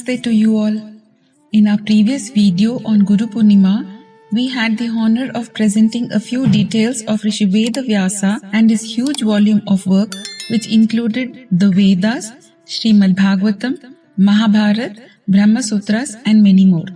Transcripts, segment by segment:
Namaste to you all. In our previous video on Guru Purnima, we had the honor of presenting a few details of Rishi Veda Vyasa and his huge volume of work, which included the Vedas, Srimad Bhagavatam, Mahabharata, Brahma Sutras and many more.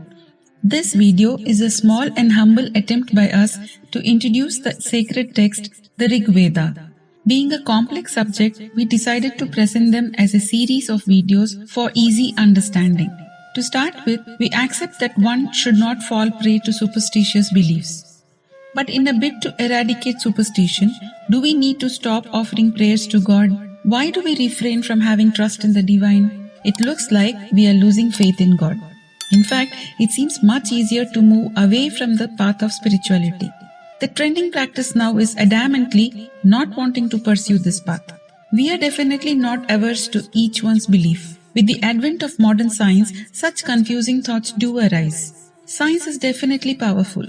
This video is a small and humble attempt by us to introduce the sacred text, the Rig Veda. Being a complex subject, we decided to present them as a series of videos for easy understanding. To start with, we accept that one should not fall prey to superstitious beliefs. But in a bid to eradicate superstition, do we need to stop offering prayers to God? Why do we refrain from having trust in the divine? It looks like we are losing faith in God. In fact, it seems much easier to move away from the path of spirituality. The trending practice now is adamantly not wanting to pursue this path. We are definitely not averse to each one's belief. With the advent of modern science, such confusing thoughts do arise. Science is definitely powerful,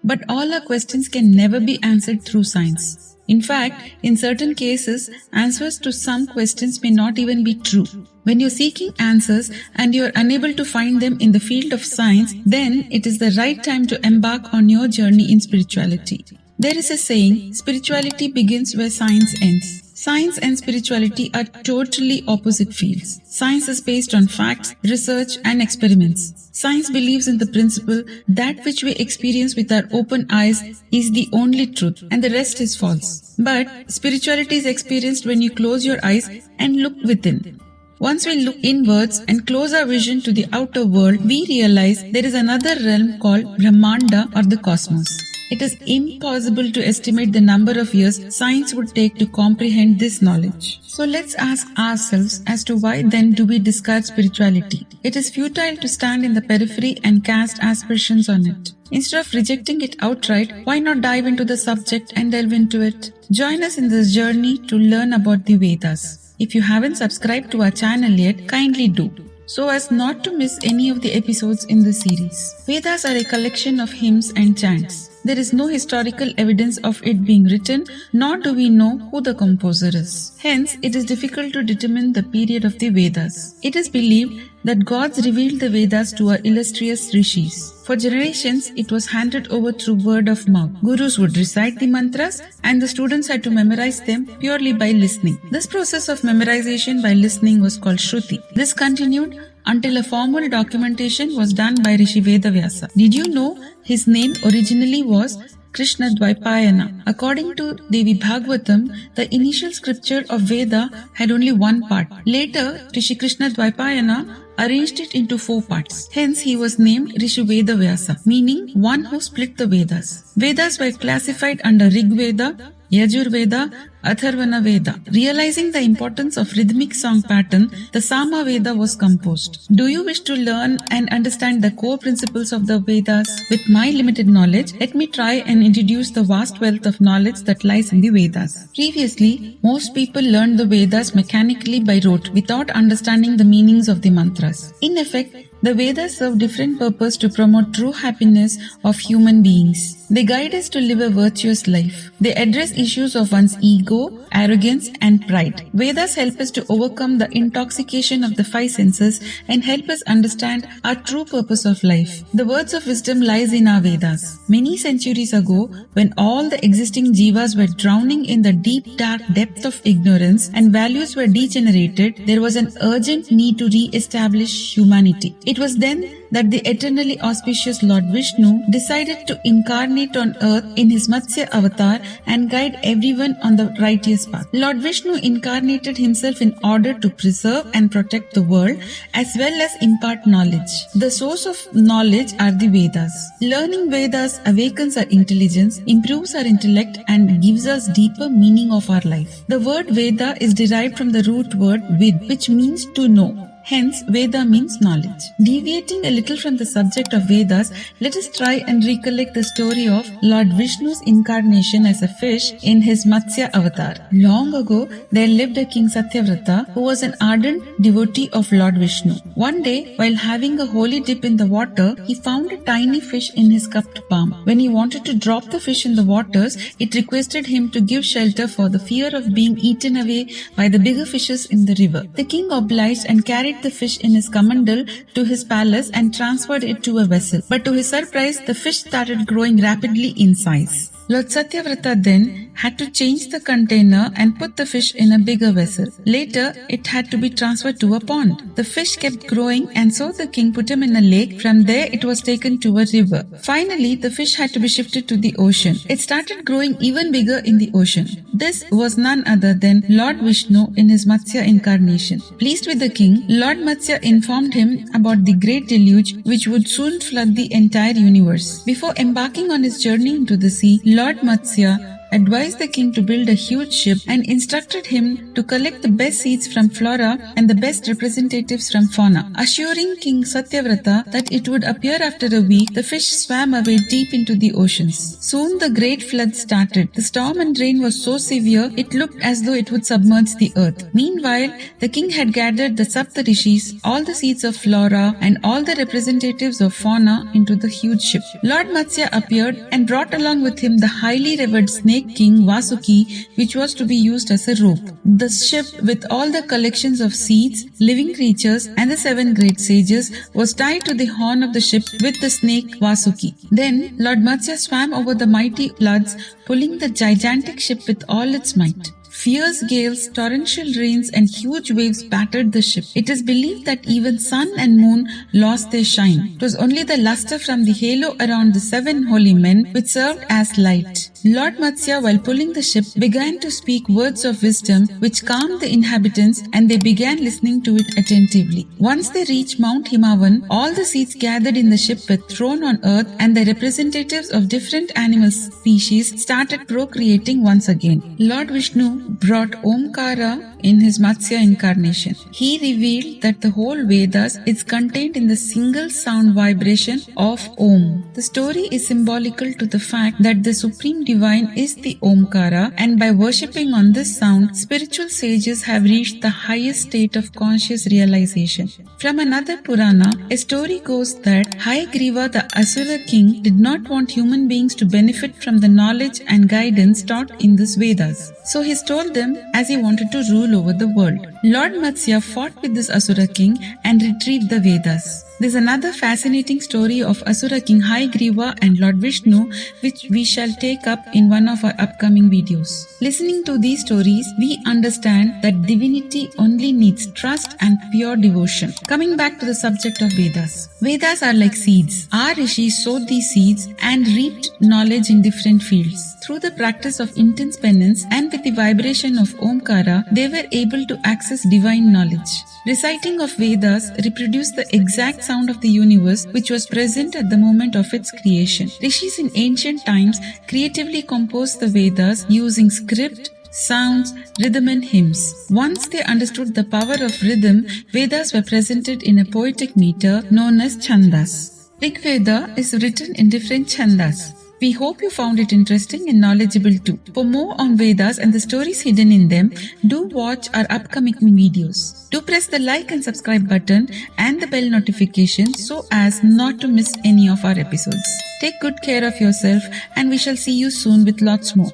but all our questions can never be answered through science. In fact, in certain cases, answers to some questions may not even be true. When you're seeking answers and you're unable to find them in the field of science, then it is the right time to embark on your journey in spirituality. There is a saying, spirituality begins where science ends. Science and spirituality are totally opposite fields. Science is based on facts, research and experiments. Science believes in the principle that which we experience with our open eyes is the only truth and the rest is false. But spirituality is experienced when you close your eyes and look within. Once we look inwards and close our vision to the outer world, we realize there is another realm called Brahmanda or the cosmos. It is impossible to estimate the number of years science would take to comprehend this knowledge. So let's ask ourselves as to why then do we discard spirituality? It is futile to stand in the periphery and cast aspersions on it. Instead of rejecting it outright, why not dive into the subject and delve into it? Join us in this journey to learn about the Vedas. If you haven't subscribed to our channel yet, kindly do, so as not to miss any of the episodes in the series. Vedas are a collection of hymns and chants. There is no historical evidence of it being written, nor do we know who the composer is. Hence, it is difficult to determine the period of the Vedas. It is believed that gods revealed the Vedas to our illustrious rishis. For generations, it was handed over through word of mouth. Gurus would recite the mantras and the students had to memorize them purely by listening. This process of memorization by listening was called Shruti. This continued until a formal documentation was done by Rishi Veda Vyasa. Did you know his name originally was Krishna Dvaipayana? According to Devi Bhagavatam, the initial scripture of Veda had only one part. Later, Rishi Krishna Dvaipayana arranged it into 4 parts. Hence, he was named Rishi Veda Vyasa, meaning one who split the Vedas. Vedas were classified under Rig Veda, Yajur Veda, Atharvana Veda. Realizing the importance of rhythmic song pattern, the Sama Veda was composed. Do you wish to learn and understand the core principles of the Vedas? With my limited knowledge, let me try and introduce the vast wealth of knowledge that lies in the Vedas. Previously, most people learned the Vedas mechanically by rote without understanding the meanings of the mantras. In effect, the Vedas serve different purposes to promote true happiness of human beings. They guide us to live a virtuous life. They address issues of one's ego, arrogance and pride. Vedas help us to overcome the intoxication of the 5 senses and help us understand our true purpose of life. The words of wisdom lies in our Vedas. Many centuries ago, when all the existing jivas were drowning in the deep dark depth of ignorance and values were degenerated, there was an urgent need to re-establish humanity. It was then that the eternally auspicious Lord Vishnu decided to incarnate on earth in his Matsya avatar and guide everyone on the righteous path. Lord Vishnu incarnated himself in order to preserve and protect the world as well as impart knowledge. The source of knowledge are the Vedas. Learning Vedas awakens our intelligence, improves our intellect and gives us deeper meaning of our life. The word Veda is derived from the root word Vid, which means to know. Hence, Veda means knowledge. Deviating a little from the subject of Vedas, let us try and recollect the story of Lord Vishnu's incarnation as a fish in his Matsya avatar. Long ago, there lived a king Satyavrata who was an ardent devotee of Lord Vishnu. One day, while having a holy dip in the water, he found a tiny fish in his cupped palm. When he wanted to drop the fish in the waters, it requested him to give shelter for the fear of being eaten away by the bigger fishes in the river. The king obliged and carried carried the fish in his kamandal to his palace and transferred it to a vessel. But to his surprise, the fish started growing rapidly in size. Lord Satyavrata then had to change the container and put the fish in a bigger vessel. Later, it had to be transferred to a pond. The fish kept growing, and so the king put him in a lake. From there, it was taken to a river. Finally, the fish had to be shifted to the ocean. It started growing even bigger in the ocean. This was none other than Lord Vishnu in his Matsya incarnation. Pleased with the king, Lord Matsya informed him about the great deluge which would soon flood the entire universe. Before embarking on his journey into the sea, Lord Matsya advised the king to build a huge ship and instructed him to collect the best seeds from flora and the best representatives from fauna. Assuring King Satyavrata that it would appear after a week, the fish swam away deep into the oceans. Soon the great flood started. The storm and rain was so severe, it looked as though it would submerge the earth. Meanwhile, the king had gathered the Saptarishis, all the seeds of flora and all the representatives of fauna into the huge ship. Lord Matsya appeared and brought along with him the highly revered snake king Vasuki, which was to be used as a rope. The ship with all the collections of seeds, living creatures and the 7 great sages was tied to the horn of the ship with the snake Vasuki. Then Lord Matsya swam over the mighty floods, pulling the gigantic ship with all its might. Fierce gales, torrential rains and huge waves battered the ship. It is believed that even sun and moon lost their shine. It was only the luster from the halo around the 7 holy men which served as light. Lord Matsya, while pulling the ship, began to speak words of wisdom which calmed the inhabitants, and they began listening to it attentively. Once they reached Mount Himavan, all the seeds gathered in the ship were thrown on earth, and the representatives of different animal species started procreating once again. Lord Vishnu brought Omkara in his Matsya incarnation. He revealed that the whole Vedas is contained in the single sound vibration of Om. The story is symbolical to the fact that the Supreme Divine is the Omkara, and by worshipping on this sound, spiritual sages have reached the highest state of conscious realization. From another Purana, a story goes that Hayagriva, the Asura king, did not want human beings to benefit from the knowledge and guidance taught in this Vedas. So he stole them as he wanted to rule over the world. Lord Matsya fought with this Asura king and retrieved the Vedas. There is another fascinating story of Asura king Hayagriva and Lord Vishnu, which we shall take up in one of our upcoming videos. Listening to these stories, we understand that divinity only needs trust and pure devotion. Coming back to the subject of Vedas. Vedas are like seeds. Our rishis sowed these seeds and reaped knowledge in different fields. Through the practice of intense penance and with the vibration of Omkara, they were able to access divine knowledge. Reciting of Vedas reproduced the exact sound of the universe which was present at the moment of its creation. Rishis in ancient times creatively composed the Vedas using script, sounds, rhythm and hymns. Once they understood the power of rhythm, Vedas were presented in a poetic meter known as Chandas. Rig Veda is written in different Chandas. We hope you found it interesting and knowledgeable too. For more on Vedas and the stories hidden in them, do watch our upcoming videos. Do press the like and subscribe button and the bell notification so as not to miss any of our episodes. Take good care of yourself, and we shall see you soon with lots more.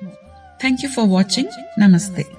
Thank you for watching. Namaste.